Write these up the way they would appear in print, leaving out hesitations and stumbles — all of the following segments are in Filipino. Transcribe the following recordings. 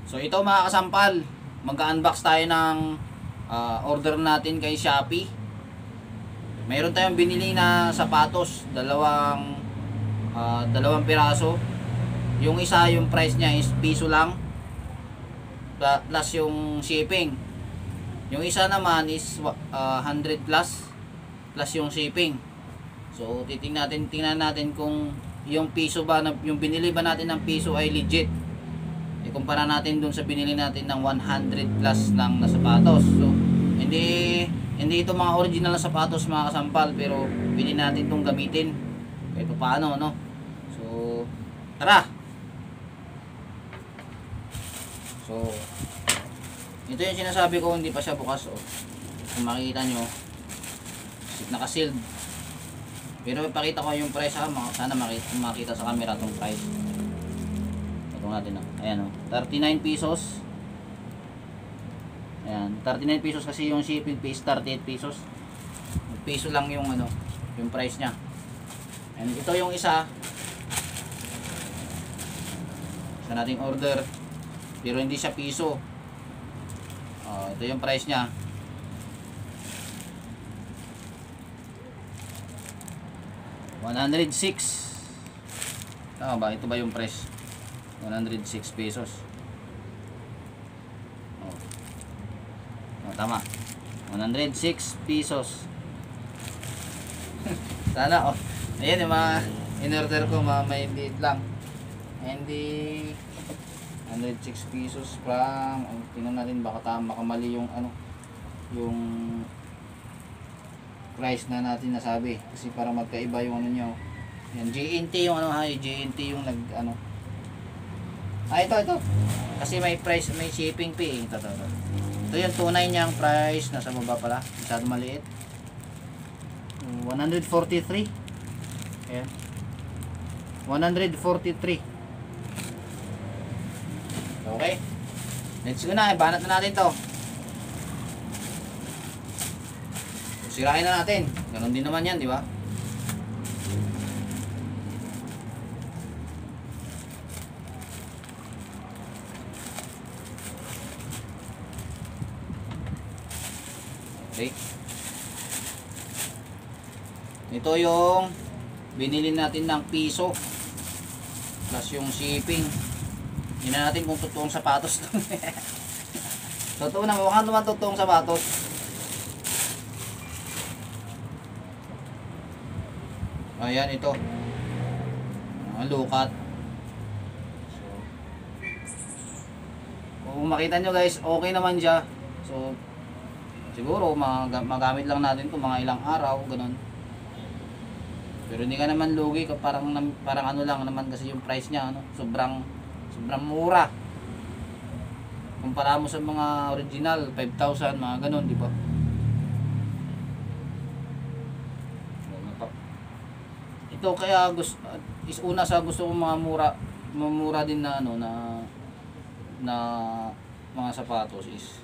So ito mga kasampal, mag-unbox tayo ng order natin kay Shopee. Mayroon tayong binili na sapatos, dalawang piraso. Yung isa, yung price niya is piso lang plus yung shipping. Yung isa naman is 100 plus yung shipping. So tingnan natin kung yung piso ba, yung binili ba natin ng piso ay legit. Ikumpara natin dun sa binili natin ng 100 plus lang na sapatos. So hindi ito mga original na sapatos mga kasampal, pero pili natin itong gamitin kahit paano, no? So tara. So ito yung sinasabi ko, hindi pa siya bukas. Kung makikita nyo, naka-sealed. Pero ipakita ko yung price, sana makita sa camera itong price. Ito natin, ayan, 39 pesos. Ayan, 39 pesos kasi yung shipping fees 38 pesos. Piso lang yung yung price niya. And ito yung isa nating order, pero hindi siya piso. Ito yung price niya. $106. Tama ba? Ito ba yung price? 106 pesos. Tama. 106 pesos. Sana, ayan yung mga in-order ko, may liit lang. Hindi 106 pesos from, tingnan natin baka mali yung yung price na natin nasabi, kasi para magkaiba yung nyo. Yan, GNT yung GNT yung ito kasi may price, may shipping fee. Ito yung tunay niyang price, nasa baba pala, masyado maliit. 143. Ayan, 143. Okay, let's go na, ibanat na natin to. Sirain na natin, ganon din naman yan, di ba? Okay, ito yung binili natin ng piso plus yung shipping. Hindi na natin kung totoong sapatos. Totoo na, mukhang naman totoong sapatos. Ayan, ito lukat. So, kung makita nyo guys, okay naman siya. So siguro magamit lang natin ito mga ilang araw, ganun. Pero hindi ka naman lugi, parang ano lang naman kasi yung price niya, sobrang mura. Kumpara mo sa mga original 5,000, mga ganun, di ba? Ito kaya una sa gusto ko mamura din na na mga sapatos is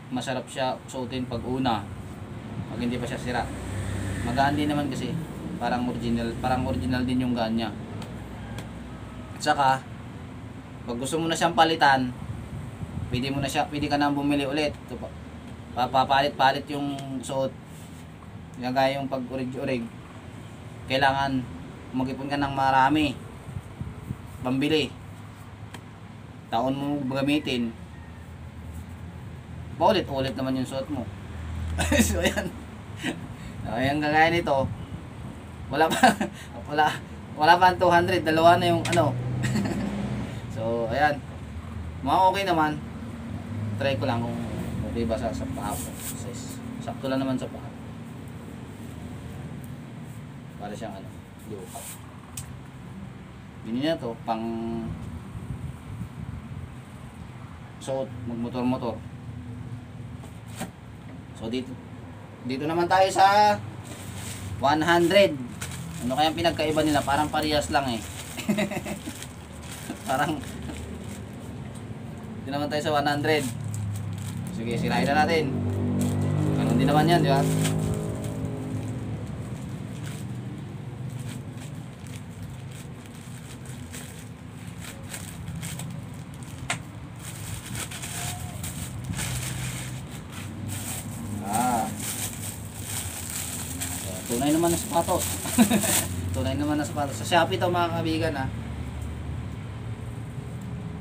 masarap siya suotin pag una, pag hindi pa siya sira. Magaan din naman kasi parang original din yung gaan niya. At saka pag gusto mo na siyang palitan, pwede ka na bumili ulit. Papalit-palit yung suot. Gaya yung pag urig-urig, kailangan mag-ipon ka ng marami pambili, taon mo gamitin, paulit-ulit naman yung suot mo. So ayan, gaya nito, wala pa 200, dalawa na yung so ayan, mga okay naman. Try ko lang kung okay ba sa paa ko. Sakto lang naman sa paa, para siyang lukat. Binili na to pang suot, magmotor-motor. So dito naman tayo sa 100. Ano kayang pinagkaiba nila? Parang parehas lang eh. Parang dito naman tayo sa 100. Sige, sirain na natin. Ganun din naman yan, di ba? tunay naman na sapatos. Tunay naman na sapatos. Sa Shopee to mga kaibigan ha.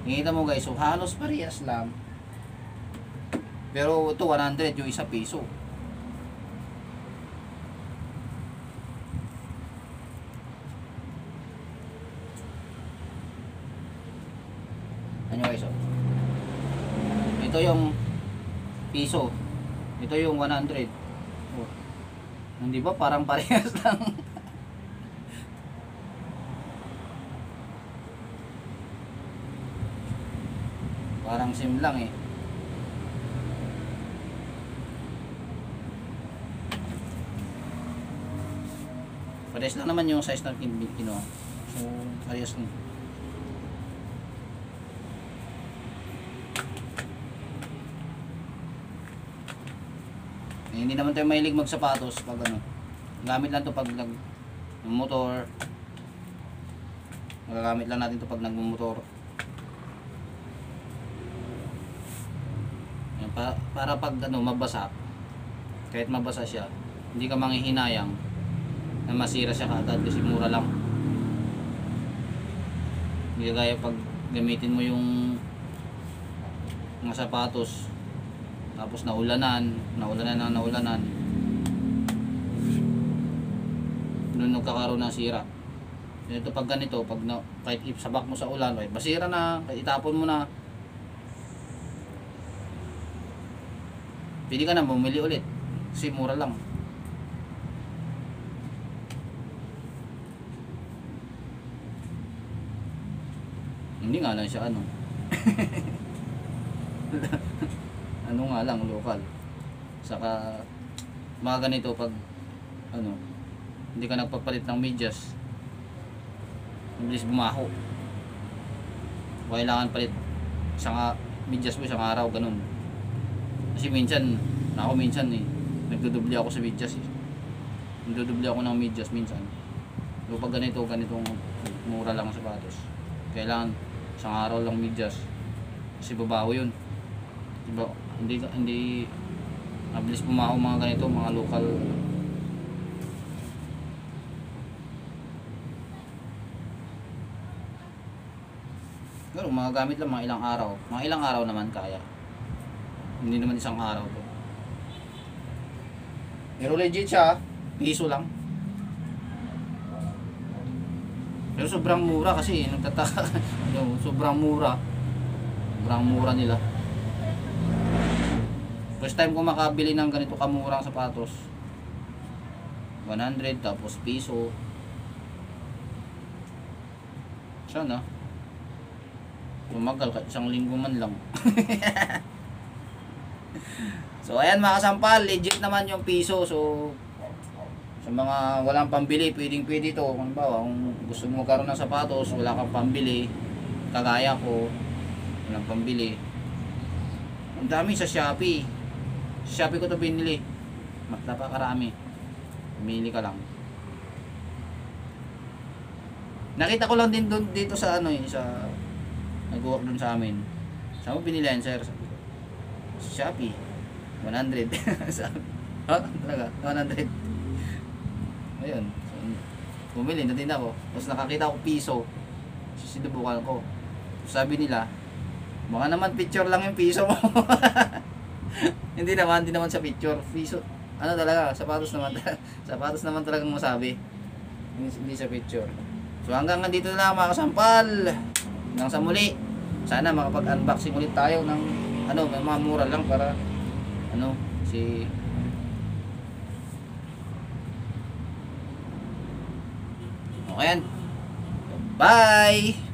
Nakita mo guys, so halos parehas lang. Pero ito 100 yung isa piso. Ano guys, oh. Ito yung piso. Ito yung 100. Oh. Hindi ba parang parehas lang? Parang same lang eh. Parehas lang naman yung size ng kinuha. So, parehas lang. Hindi naman tayo mahilig magsapatos pag ano. Gamit lang to pag nag-motor. Magagamit lang natin to pag nagmumotor. Para pag ano mabasa, kahit mabasa siya, hindi ka manghihinayang na masira siya kaagad kasi mura lang. Hindi gaya pag gamitin mo yung mga sapatos tapos naulanan doon nagkakaroon ng sira. Ito pag ganito, pag kahit isabak mo sa ulan, basira na, kahit itapon mo na, pwede ka na bumili ulit kasi mura lang. Hindi nga lang siya ano. Ano nga lang, local. Saka mga ganito pag ano, hindi ka nagpapalit ng medyas, mabilis bumaho. Kailangan palit isang medyas mo isang araw, ganun. Kasi minsan eh, nagdudubli ako sa medyas eh. Nagdudubli ako ng medyas minsan. So pag ganitong mura lang ang sapatos, kailangan isang araw lang medyas. Kasi babaho yun. Diba? Hindi mabilis bumaho mga ganito, mga local. Pero mga gamit lang mga ilang araw. Mga ilang araw naman kaya. Hindi naman isang araw to. Pero legit siya, piso lang. Pero sobrang mura kasi nagtataka. Sobrang mura. Sobrang mura nila. First time ko makabili ng ganito kamurang sapatos. 100 tapos piso. Sana tumagal kahit isang linggo man lang. So ayan mga kasampal, legit naman yung piso. So sa mga walang pambili, pwede to. Kung gusto mo magkaroon ng sapatos, wala kang pambili, kagaya ko, walang pambili. Ang dami sa Shopee. Sa Shopee ko to binili. Napakarami. Pumili ka lang. Nakita ko lang din doon dito sa ano sa nag-work doon sa amin. Saan mo binili yan, sir? Sa Shopee. 100. Sabi. Talaga? 100. Ayun. So, bumili na din ako. Tapos nakakita ko piso. Sinubukan ko. Sabi nila, baka naman picture lang yung piso mo. Hindi naman sa picture. Piso. Ano talaga? Sapatos naman talagang masabi. Hindi sa picture. So hanggang dito na lang mga kasampal. Hanggang sa muli. Sana makapag-unboxing ulit tayo ng ano, may mga mura lang para ano, Okay yan. Bye!